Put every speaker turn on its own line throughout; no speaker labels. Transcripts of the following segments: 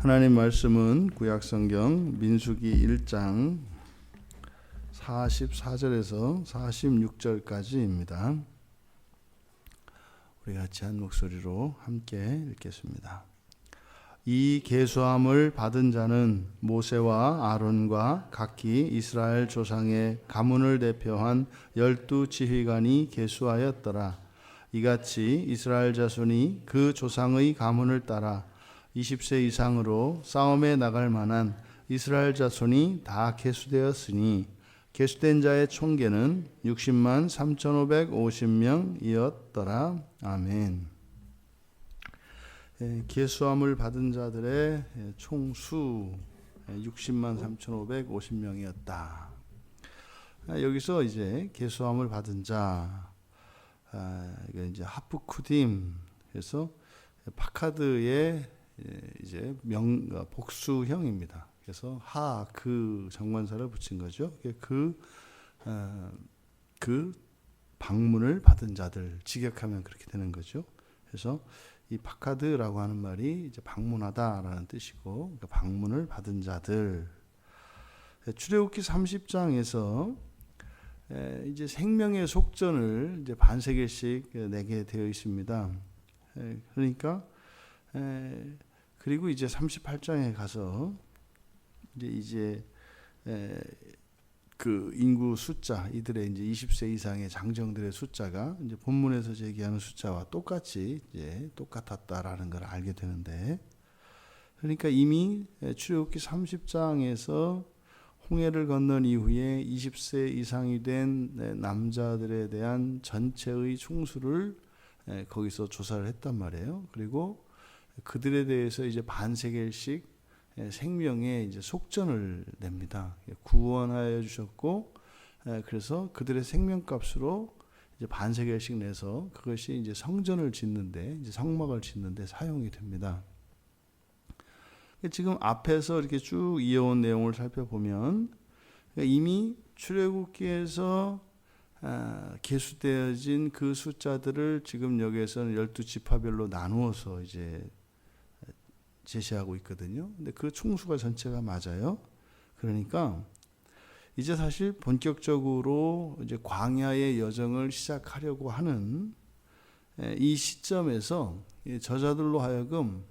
하나님 말씀은 구약성경 민수기 1장 44절에서 46절까지입니다. 우리 같이 한 목소리로 함께 읽겠습니다. 이 계수함을 받은 자는 모세와 아론과 각기 이스라엘 조상의 가문을 대표한 12 지휘관이 계수하였더라. 이같이 이스라엘 자손이 그 조상의 가문을 따라 20세 이상으로 싸움에 나갈 만한 이스라엘 자손이 다 계수되었으니 계수된 자의 총계는 60만 3,550명이었더라. 아멘. 계수함을 받은 자들의 총수 60만 3,550명이었다. 여기서 이제 계수함을 받은 자, 이게 이제 하프쿠딤, 그래서 파카드의 이제 복수형입니다. 그래서 그 정관사를 붙인 거죠. 그 방문을 받은 자들, 직역하면 그렇게 되는 거죠. 그래서 이 파카드라고 하는 말이 이제 방문하다라는 뜻이고, 그러니까 방문을 받은 자들. 출애굽기 30장에서 이제 생명의 속전을 이제 반세겔씩 내게 되어 있습니다. 그러니까 그리고 이제 38장에 가서 이제 그 인구 숫자, 이들의 이제 20세 이상의 장정들의 숫자가 이제 본문에서 제기하는 숫자와 똑같이 이제 똑같았다라는 걸 알게 되는데, 그러니까 이미 출애굽기 30장에서 홍해를 건넌 이후에 20세 이상이 된 남자들에 대한 전체의 총수를 거기서 조사를 했단 말이에요. 그리고 그들에 대해서 이제 반세겔씩 생명의 이제 속전을 냅니다. 구원하여 주셨고, 그래서 그들의 생명값으로 이제 반세겔씩 내서 그것이 이제 성전을 짓는데, 이제 성막을 짓는데 사용이 됩니다. 지금 앞에서 이렇게 쭉 이어온 내용을 살펴보면 이미 출애굽기에서 계수되어진 그 숫자들을 지금 여기에서는 12지파별로 나누어서 이제 제시하고 있거든요. 근데 그 총수가 전체가 맞아요. 그러니까 이제 사실 본격적으로 이제 광야의 여정을 시작하려고 하는 이 시점에서 저자들로 하여금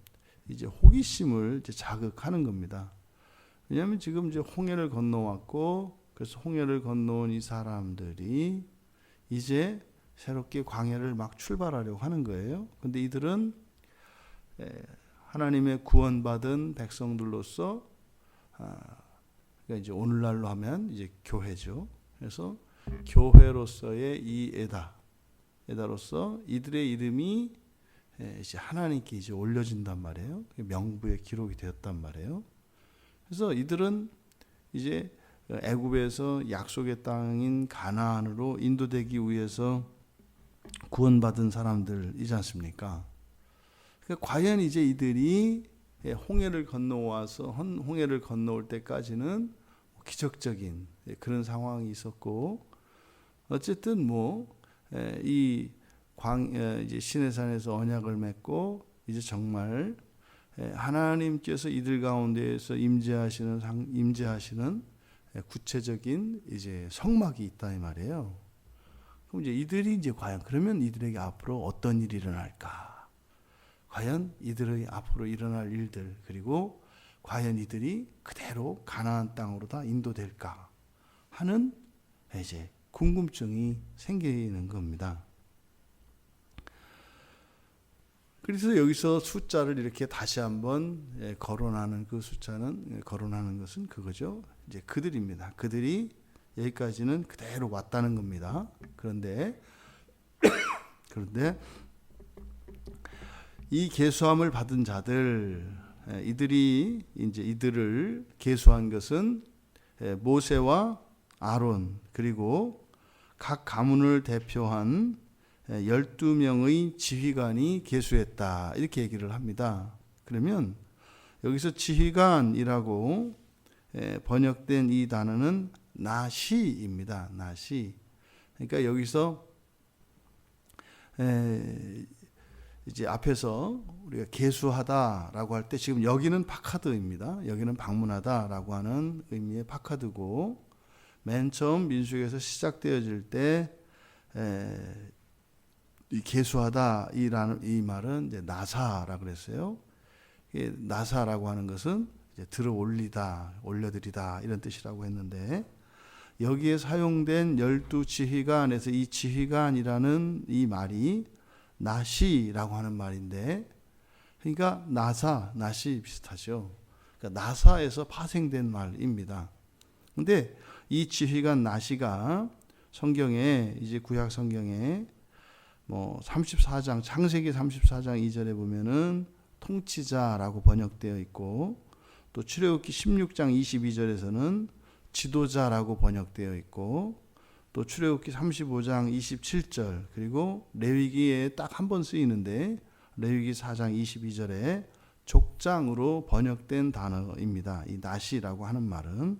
이제 호기심을 이제 자극하는 겁니다. 왜냐하면 지금 이제 홍해를 건너왔고, 그래서 홍해를 건너온 이 사람들이 이제 새롭게 광야를 막 출발하려고 하는 거예요. 근데 이들은 하나님의 구원받은 백성들로서, 그러니까 이제 오늘날로 하면 이제 교회죠. 그래서 교회로서의 이 에다로서 이들의 이름이 이제 하나님께 이제 올려진단 말이에요. 명부에 기록이 되었단 말이에요. 그래서 이들은 이제 애굽에서 약속의 땅인 가나안으로 인도되기 위해서 구원받은 사람들이지 않습니까? 그러니까 과연 이제 이들이 홍해를 건너와서 홍해를 건너올 때까지는 기적적인 그런 상황이 있었고, 어쨌든 이 이제 시내산에서 언약을 맺고 이제 정말 하나님께서 이들 가운데에서 임재하시는 구체적인 이제 성막이 있다 이 말이에요. 그럼 이제 이들이 이제 과연 그러면 이들에게 앞으로 어떤 일이 일어날까? 과연 이들의 앞으로 일어날 일들, 그리고 과연 이들이 그대로 가나안 땅으로 다 인도될까 하는 이제 궁금증이 생기는 겁니다. 그래서 여기서 숫자를 이렇게 다시 한번 거론하는 그 숫자는, 거론하는 것은 그거죠. 이제 그들입니다. 그들이 여기까지는 그대로 왔다는 겁니다. 그런데 이 계수함을 받은 자들, 이들을 계수한 것은 모세와 아론, 그리고 각 가문을 대표한 12명의 지휘관이 계수했다, 이렇게 얘기를 합니다. 그러면 여기서 지휘관이라고 번역된 이 단어는 나시입니다. 나시. 그러니까 여기서 이제 앞에서 우리가 계수하다라고 할 때 지금 여기는 파카드입니다. 여기는 방문하다라고 하는 의미의 파카드고, 맨 처음 민수기에서 시작되어질 때 이 계수하다 이 말은 이제 나사라 그랬어요. 나사라고 하는 것은 이제 들어 올리다, 올려드리다 이런 뜻이라고 했는데, 여기에 사용된 12지휘관에서 이 지휘관이라는 이 말이 나시라고 하는 말인데, 그러니까 나시 비슷하죠. 그러니까 나사에서 파생된 말입니다. 근데 이 지휘관 나시가 성경에, 이제 구약 성경에 34장, 창세기 34장 2절에 보면은 통치자라고 번역되어 있고, 또 출애굽기 16장 22절에서는 지도자라고 번역되어 있고, 또 출애굽기 35장 27절, 그리고 레위기에 딱 한 번 쓰이는데 레위기 4장 22절에 족장으로 번역된 단어입니다. 이 나시라고 하는 말은.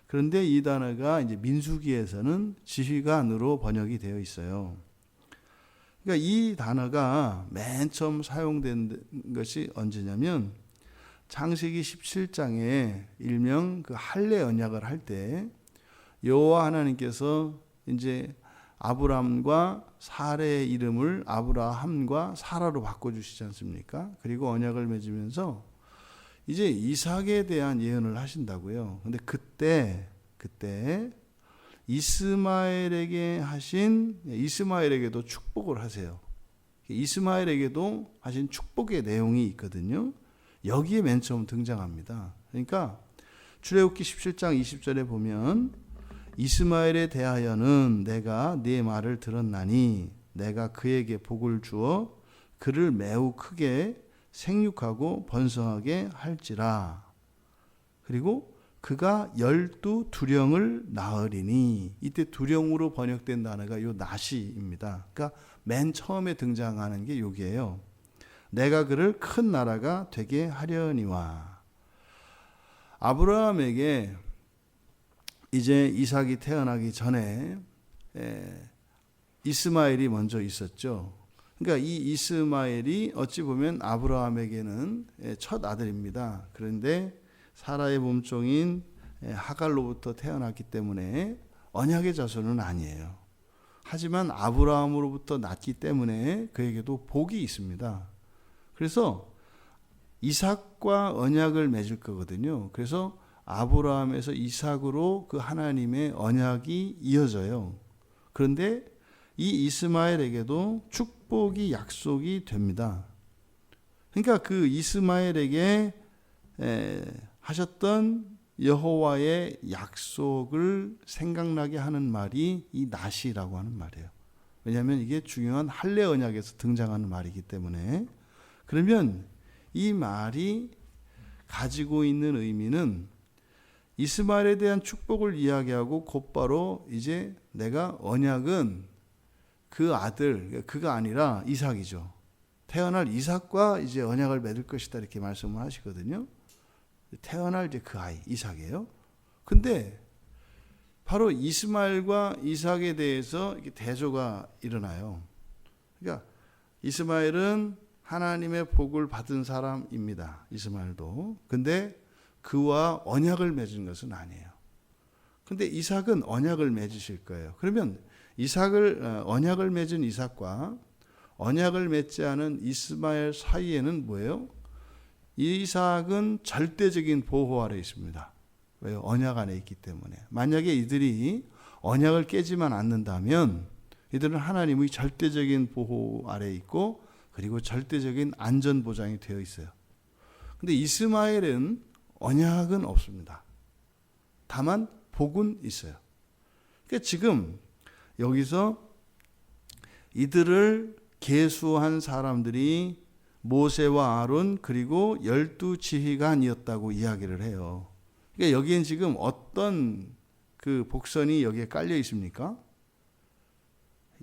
그런데 이 단어가 이제 민수기에서는 지휘관으로 번역이 되어 있어요. 그러니까 이 단어가 맨 처음 사용된 것이 언제냐면 창세기 17장에 일명 그 할례 언약을 할 때 여호와 하나님께서 이제 아브람과 사레의 이름을 아브라함과 사라로 바꿔주시지 않습니까? 그리고 언약을 맺으면서 이제 이삭에 대한 예언을 하신다고요. 근데 그때 이스마엘에게도 축복을 하세요. 이스마엘에게도 하신 축복의 내용이 있거든요. 여기에 맨 처음 등장합니다. 그러니까 출애굽기 17장 20절에 보면 이스마엘에 대하여는 내가 네 말을 들었나니 내가 그에게 복을 주어 그를 매우 크게 생육하고 번성하게 할지라. 그리고 그가 12두령을 낳으리니, 이때 두령으로 번역된 단어가 요 나시입니다. 그러니까 맨 처음에 등장하는 게 여기예요. 내가 그를 큰 나라가 되게 하려니와. 아브라함에게 이제 이삭이 태어나기 전에 이스마엘이 먼저 있었죠. 그러니까 이 이스마엘이 어찌 보면 아브라함에게는 첫 아들입니다. 그런데 사라의 몸종인 하갈로부터 태어났기 때문에 언약의 자손은 아니에요. 하지만 아브라함으로부터 났기 때문에 그에게도 복이 있습니다. 그래서 이삭과 언약을 맺을 거거든요. 그래서 아브라함에서 이삭으로 그 하나님의 언약이 이어져요. 그런데 이 이스마엘에게도 축복이 약속이 됩니다. 그러니까 그 이스마엘에게 하셨던 여호와의 약속을 생각나게 하는 말이 이 나시라고 하는 말이에요. 왜냐하면 이게 중요한 할례 언약에서 등장하는 말이기 때문에. 그러면 이 말이 가지고 있는 의미는 이스마엘에 대한 축복을 이야기하고 곧바로 이제 내가 언약은 그 아들, 그가 아니라 이삭이죠. 태어날 이삭과 이제 언약을 맺을 것이다 이렇게 말씀을 하시거든요. 태어날 이제 그 아이 이삭이에요. 근데 바로 이스마엘과 이삭에 대해서 이렇게 대조가 일어나요. 그러니까 이스마엘은 하나님의 복을 받은 사람입니다. 이스마엘도. 근데 그와 언약을 맺은 것은 아니에요. 근데 이삭은 언약을 맺으실 거예요. 그러면 언약을 맺은 이삭과 언약을 맺지 않은 이스마엘 사이에는 뭐예요? 이삭은 절대적인 보호 아래 있습니다. 왜요? 언약 안에 있기 때문에. 만약에 이들이 언약을 깨지만 않는다면 이들은 하나님의 절대적인 보호 아래 있고, 그리고 절대적인 안전 보장이 되어 있어요. 근데 이스마엘은 언약은 없습니다. 다만 복은 있어요. 그러니까 지금 여기서 이들을 계수한 사람들이 모세와 아론 그리고 12지휘관이었다고 이야기를 해요. 그러니까 여기엔 지금 어떤 그 복선이 여기에 깔려 있습니까?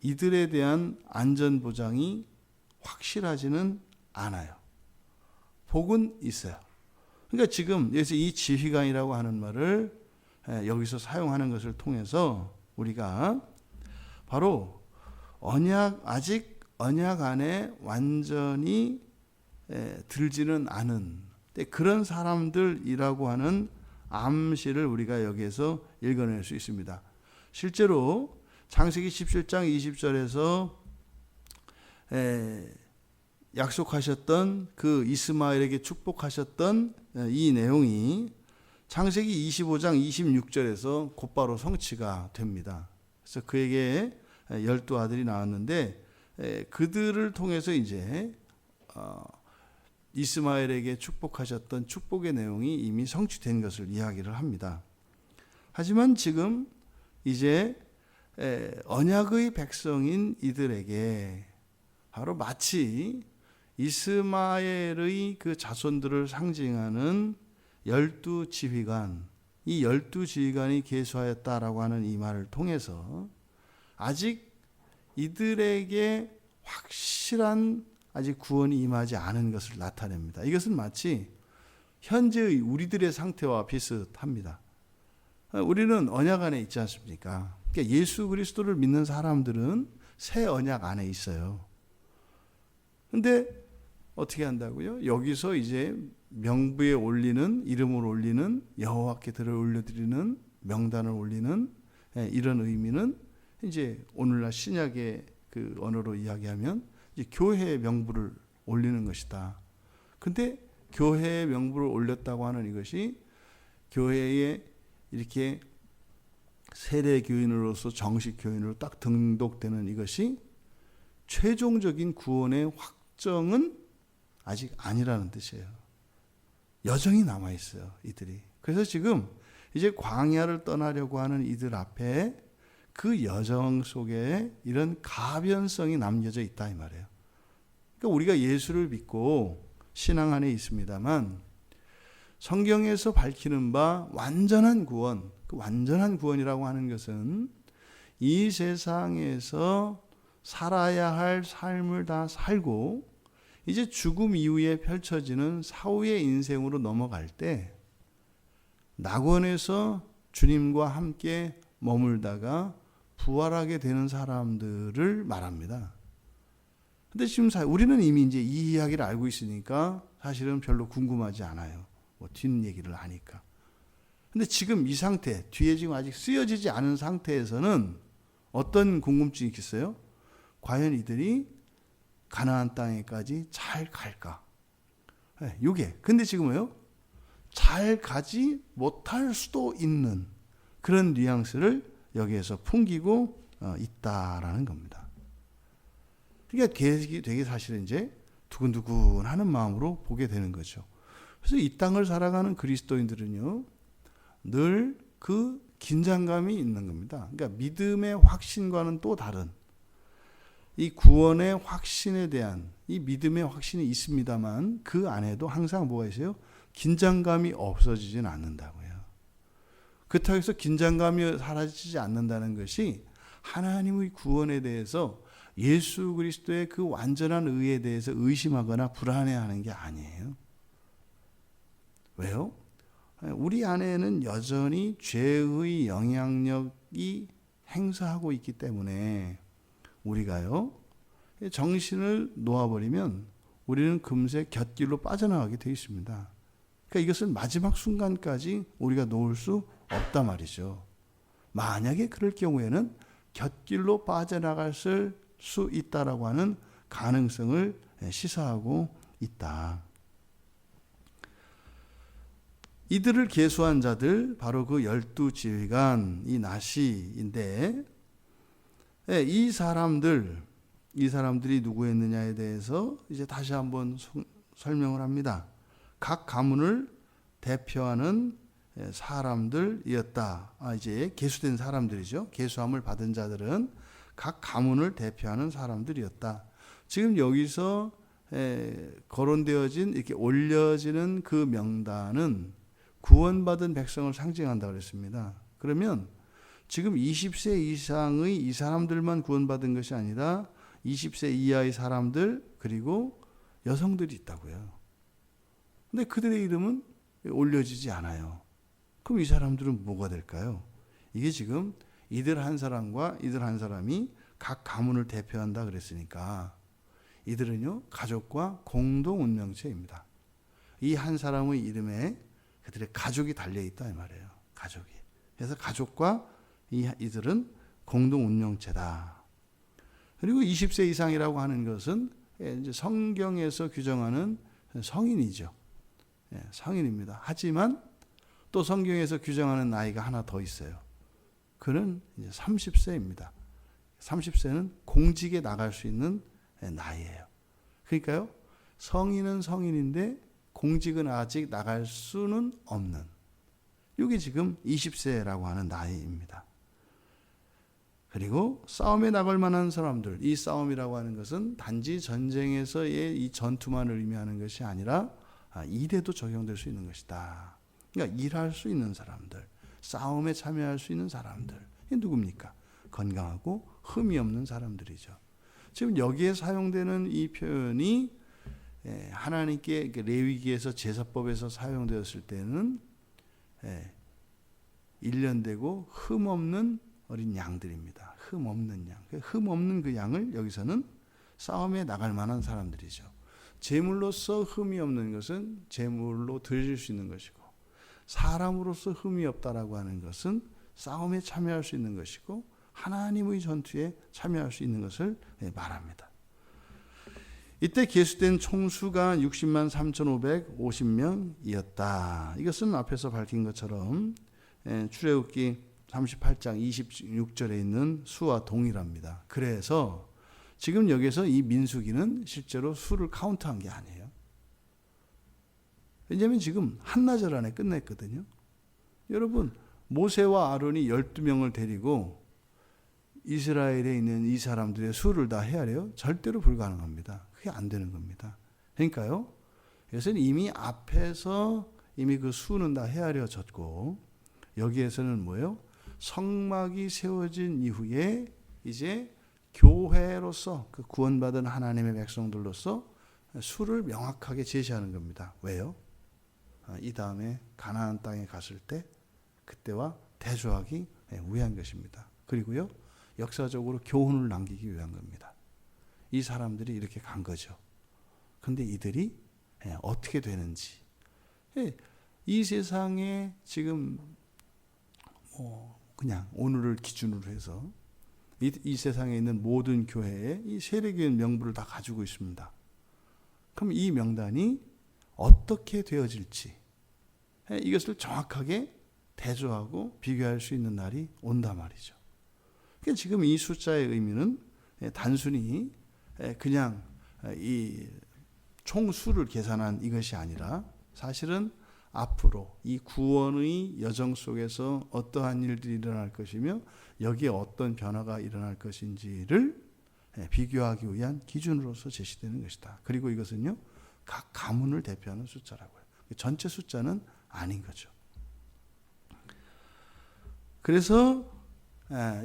이들에 대한 안전 보장이 확실하지는 않아요. 복은 있어요. 그러니까 지금 여기서 이 지휘관이라고 하는 말을 여기서 사용하는 것을 통해서 우리가 바로 아직 언약 안에 완전히 들지는 않은 그런 사람들이라고 하는 암시를 우리가 여기에서 읽어낼 수 있습니다. 실제로 창세기 17장 20절에서 약속하셨던 그 이스마엘에게 축복하셨던 이 내용이 창세기 25장 26절에서 곧바로 성취가 됩니다. 그래서 그에게 12아들이 나왔는데 그들을 통해서 이제 이스마엘에게 축복하셨던 축복의 내용이 이미 성취된 것을 이야기를 합니다. 하지만 지금 이제 언약의 백성인 이들에게 바로 마치 이스마엘의 그 자손들을 상징하는 12지휘관, 이 12지휘관이 계수하였다라고 하는 이 말을 통해서 아직 이들에게 확실한 아직 구원이 임하지 않은 것을 나타냅니다. 이것은 마치 현재의 우리들의 상태와 비슷합니다. 우리는 언약 안에 있지 않습니까? 그러니까 예수 그리스도를 믿는 사람들은 새 언약 안에 있어요. 근데 어떻게 한다고요? 여기서 이제 명부에 올리는, 이름을 올리는, 여호와께 들을 올려드리는, 명단을 올리는 이런 의미는 이제 오늘날 신약의 그 언어로 이야기하면 이제 교회의 명부를 올리는 것이다. 근데 교회의 명부를 올렸다고 하는 이것이 교회에 이렇게 세례 교인으로서 정식 교인으로 딱 등록되는 이것이 최종적인 구원의 확정은 아직 아니라는 뜻이에요. 여정이 남아 있어요, 이들이. 그래서 지금 이제 광야를 떠나려고 하는 이들 앞에 그 여정 속에 이런 가변성이 남겨져 있다 이 말이에요. 그러니까 우리가 예수를 믿고 신앙 안에 있습니다만 성경에서 밝히는 바 완전한 구원, 그 완전한 구원이라고 하는 것은 이 세상에서 살아야 할 삶을 다 살고 이제 죽음 이후에 펼쳐지는 사후의 인생으로 넘어갈 때 낙원에서 주님과 함께 머물다가 부활하게 되는 사람들을 말합니다. 근데 지금 우리는 이미 이제 이 이야기를 알고 있으니까 사실은 별로 궁금하지 않아요. 뭐 뒷얘기를 아니까. 근데 지금 이 상태, 뒤에 지금 아직 쓰여지지 않은 상태에서는 어떤 궁금증이 있겠어요? 과연 이들이 가나안 땅에까지 잘 갈까? 요게. 근데 지금은요, 잘 가지 못할 수도 있는 그런 뉘앙스를 여기에서 풍기고 있다라는 겁니다. 그러니까 되게 사실은 이제 두근두근하는 마음으로 보게 되는 거죠. 그래서 이 땅을 살아가는 그리스도인들은요, 늘 그 긴장감이 있는 겁니다. 그러니까 믿음의 확신과는 또 다른 이 구원의 확신에 대한 이 믿음의 확신이 있습니다만 그 안에도 항상 뭐가 있어요? 긴장감이 없어지진 않는다고요. 그렇다고 해서 긴장감이 사라지지 않는다는 것이 하나님의 구원에 대해서 예수 그리스도의 그 완전한 의에 대해서 의심하거나 불안해하는 게 아니에요. 왜요? 우리 안에는 여전히 죄의 영향력이 행사하고 있기 때문에 우리가요, 정신을 놓아버리면 우리는 금세 곁길로 빠져나가게 되어 있습니다. 그러니까 이것은 마지막 순간까지 우리가 놓을 수 없단 말이죠. 만약에 그럴 경우에는 곁길로 빠져나갈 수 있다라고 하는 가능성을 시사하고 있다. 이들을 계수한 자들, 바로 그 12지휘관, 이 나시인데, 이 사람들이 누구였느냐에 대해서 이제 다시 한번 설명을 합니다. 각 가문을 대표하는 사람들이었다. 이제 계수된 사람들이죠. 계수함을 받은 자들은 각 가문을 대표하는 사람들이었다. 지금 여기서 거론되어진, 이렇게 올려지는 그 명단은 구원받은 백성을 상징한다고 그랬습니다. 그러면 지금 20세 이상의 이 사람들만 구원받은 것이 아니라 20세 이하의 사람들, 그리고 여성들이 있다고요. 근데 그들의 이름은 올려지지 않아요. 그럼 이 사람들은 뭐가 될까요? 이게 지금 이들 한 사람과 이들 한 사람이 각 가문을 대표한다 그랬으니까 이들은요 가족과 공동 운명체입니다. 이 한 사람의 이름에 그들의 가족이 달려있다 이 말이에요. 가족이. 그래서 가족과 이들은 공동 운명체다. 그리고 20세 이상이라고 하는 것은 이제 성경에서 규정하는 성인이죠. 성인입니다. 하지만 또 성경에서 규정하는 나이가 하나 더 있어요. 그는 이제 30세입니다. 30세는 공직에 나갈 수 있는 나이예요. 그러니까요, 성인은 성인인데 공직은 아직 나갈 수는 없는, 이게 지금 20세라고 하는 나이입니다. 그리고 싸움에 나갈 만한 사람들, 이 싸움이라고 하는 것은 단지 전쟁에서의 이 전투만을 의미하는 것이 아니라 일에도 적용될 수 있는 것이다. 그러니까 일할 수 있는 사람들, 싸움에 참여할 수 있는 사람들, 이게 누굽니까? 건강하고 흠이 없는 사람들이죠. 지금 여기에 사용되는 이 표현이 하나님께 레위기에서 제사법에서 사용되었을 때는 일련되고 흠 없는 어린 양들입니다. 흠 없는 양. 흠 없는 그 양을 여기서는 싸움에 나갈 만한 사람들이죠. 제물로서 흠이 없는 것은 제물로 드릴 수 있는 것이고, 사람으로서 흠이 없다라고 하는 것은 싸움에 참여할 수 있는 것이고, 하나님의 전투에 참여할 수 있는 것을 말합니다. 이때 계수된 총수가 60만 3,550명이었다. 이것은 앞에서 밝힌 것처럼 출애굽기 38장 26절에 있는 수와 동일합니다. 그래서 지금 여기서 이 민수기는 실제로 수를 카운트한 게 아니에요. 왜냐하면 지금 한나절 안에 끝냈거든요. 여러분, 모세와 아론이 12명을 데리고 이스라엘에 있는 이 사람들의 수를 다 헤아려요? 절대로 불가능합니다. 그게 안 되는 겁니다. 그러니까요, 이것은 이미 앞에서 이미 그 수는 다 헤아려졌고, 여기에서는 뭐예요? 성막이 세워진 이후에 이제 교회로서, 그 구원받은 하나님의 백성들로서 수를 명확하게 제시하는 겁니다. 왜요? 이 다음에 가나안 땅에 갔을 때 그때와 대조하기 위한 것입니다. 그리고요, 역사적으로 교훈을 남기기 위한 겁니다. 이 사람들이 이렇게 간 거죠. 그런데 이들이 어떻게 되는지, 이 세상에 지금 그냥 오늘을 기준으로 해서 이 세상에 있는 모든 교회에 이 세례교회 명부를 다 가지고 있습니다. 그럼 이 명단이 어떻게 되어질지, 이것을 정확하게 대조하고 비교할 수 있는 날이 온단 말이죠. 그러니까 지금 이 숫자의 의미는 단순히 그냥 이 총수를 계산한 이것이 아니라, 사실은 앞으로 이 구원의 여정 속에서 어떠한 일들이 일어날 것이며 여기에 어떤 변화가 일어날 것인지를 비교하기 위한 기준으로서 제시되는 것이다. 그리고 이것은요, 각 가문을 대표하는 숫자라고요. 전체 숫자는 아닌 거죠. 그래서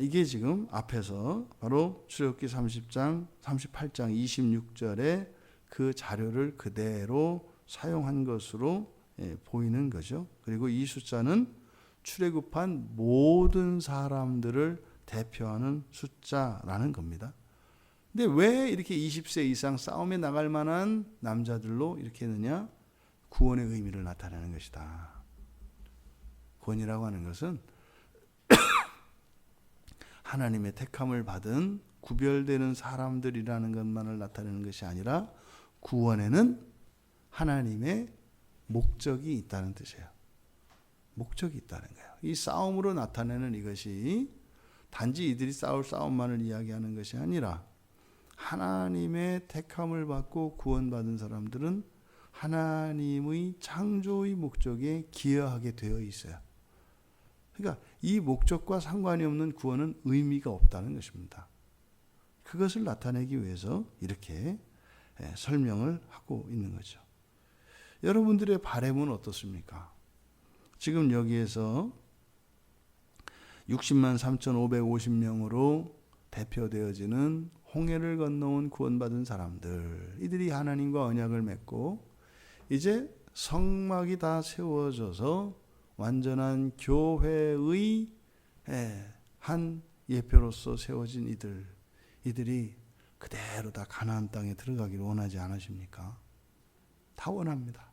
이게 지금 앞에서 바로 출애굽기 38장 26절에 그 자료를 그대로 사용한 것으로 보이는 거죠. 그리고 이 숫자는 출애굽한 모든 사람들을 대표하는 숫자라는 겁니다. 근데 왜 이렇게 20세 이상 싸움에 나갈 만한 남자들로 이렇게 했느냐? 구원의 의미를 나타내는 것이다. 구원이라고 하는 것은 하나님의 택함을 받은 구별되는 사람들이라는 것만을 나타내는 것이 아니라, 구원에는 하나님의 목적이 있다는 뜻이에요. 목적이 있다는 거예요. 이 싸움으로 나타내는 이것이 단지 이들이 싸울 싸움만을 이야기하는 것이 아니라, 하나님의 택함을 받고 구원받은 사람들은 하나님의 창조의 목적에 기여하게 되어 있어요. 그러니까 이 목적과 상관이 없는 구원은 의미가 없다는 것입니다. 그것을 나타내기 위해서 이렇게 설명을 하고 있는 거죠. 여러분들의 바람은 어떻습니까? 지금 여기에서 60만 3,550명으로 대표되어지는 홍해를 건너온 구원받은 사람들, 이들이 하나님과 언약을 맺고 이제 성막이 다 세워져서 완전한 교회의 한 예표로서 세워진 이들이 그대로 다 가나안 땅에 들어가기를 원하지 않으십니까? 다 원합니다.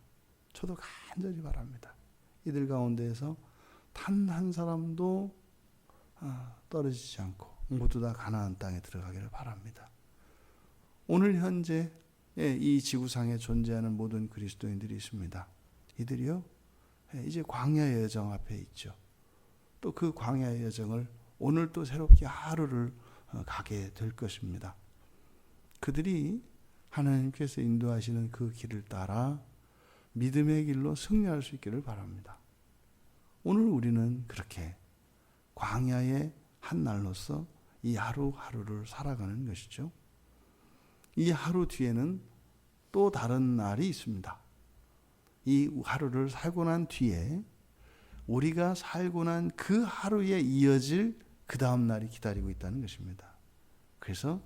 저도 간절히 바랍니다. 이들 가운데에서 단 한 사람도 떨어지지 않고 모두 다 가나안 땅에 들어가기를 바랍니다. 오늘 현재 이 지구상에 존재하는 모든 그리스도인들이 있습니다. 이들이요, 이제 광야의 여정 앞에 있죠. 또 그 광야의 여정을 오늘 또 새롭게 하루를 가게 될 것입니다. 그들이 하나님께서 인도하시는 그 길을 따라 믿음의 길로 승리할 수 있기를 바랍니다. 오늘 우리는 그렇게 광야의 한 날로서 이 하루하루를 살아가는 것이죠. 이 하루 뒤에는 또 다른 날이 있습니다. 이 하루를 살고 난 뒤에 우리가 살고 난 그 하루에 이어질 그 다음 날이 기다리고 있다는 것입니다. 그래서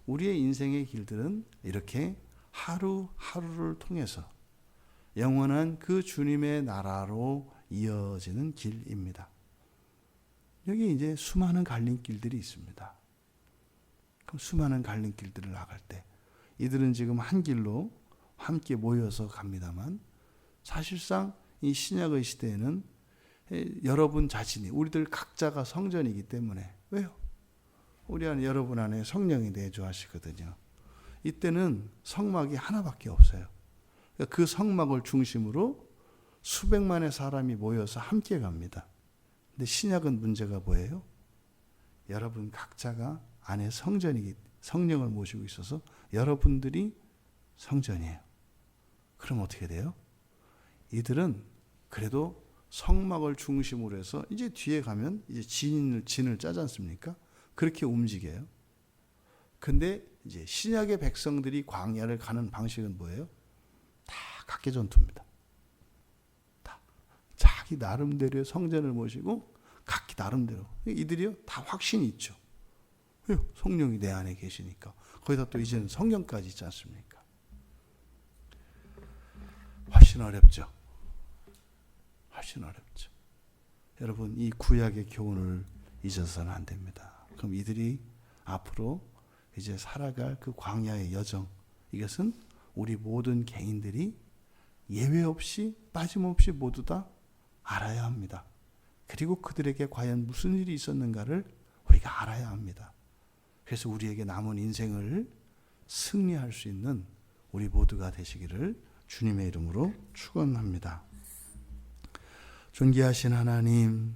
우리의 인생의 길들은 이렇게 하루하루를 통해서 영원한 그 주님의 나라로 이어지는 길입니다. 여기 이제 수많은 갈림길들이 있습니다. 그럼 수많은 갈림길들을 나갈 때 이들은 지금 한 길로 함께 모여서 갑니다만 사실상 이 신약의 시대에는 여러분 자신이 우리들 각자가 성전이기 때문에 왜요? 우리 안에 여러분 안에 성령이 내주하시거든요. 이때는 성막이 하나밖에 없어요. 그 성막을 중심으로 수백만의 사람이 모여서 함께 갑니다. 근데 신약은 문제가 뭐예요? 여러분 각자가 안에 성령을 모시고 있어서 여러분들이 성전이에요. 그럼 어떻게 돼요? 이들은 그래도 성막을 중심으로 해서 이제 뒤에 가면 이제 진을 짜지 않습니까? 그렇게 움직여요. 근데 이제 신약의 백성들이 광야를 가는 방식은 뭐예요? 다 각계 전투입니다. 다 자기 나름대로의 성전을 모시고 각기 나름대로. 이들이요 다 확신이 있죠. 왜요? 성령이 내 안에 계시니까. 거기다 또 이제는 성령까지 있지 않습니까? 훨씬 어렵죠. 훨씬 어렵죠. 여러분 이 구약의 교훈을 잊어서는 안 됩니다. 그럼 이들이 앞으로 이제 살아갈 그 광야의 여정, 이것은 우리 모든 개인들이 예외 없이 빠짐없이 모두 다 알아야 합니다. 그리고 그들에게 과연 무슨 일이 있었는가를 우리가 알아야 합니다. 그래서 우리에게 남은 인생을 승리할 수 있는 우리 모두가 되시기를 주님의 이름으로 축원합니다. 존귀하신 하나님,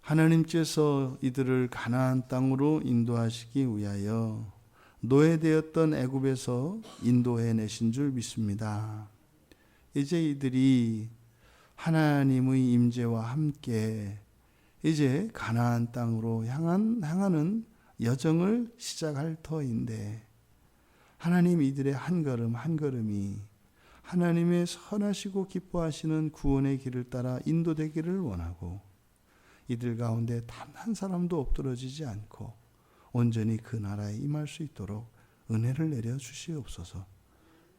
하나님께서 이들을 가나안 땅으로 인도하시기 위하여 노예되었던 애굽에서 인도해내신 줄 믿습니다. 이제 이들이 하나님의 임재와 함께 이제 가나안 땅으로 향하는 여정을 시작할 터인데 하나님 이들의 한 걸음 한 걸음이 하나님의 선하시고 기뻐하시는 구원의 길을 따라 인도되기를 원하고 이들 가운데 단 한 사람도 엎드러지지 않고 온전히 그 나라에 임할 수 있도록 은혜를 내려 주시옵소서.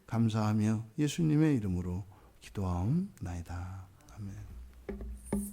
감사하며 예수님의 이름으로 기도하옵나이다. 아멘.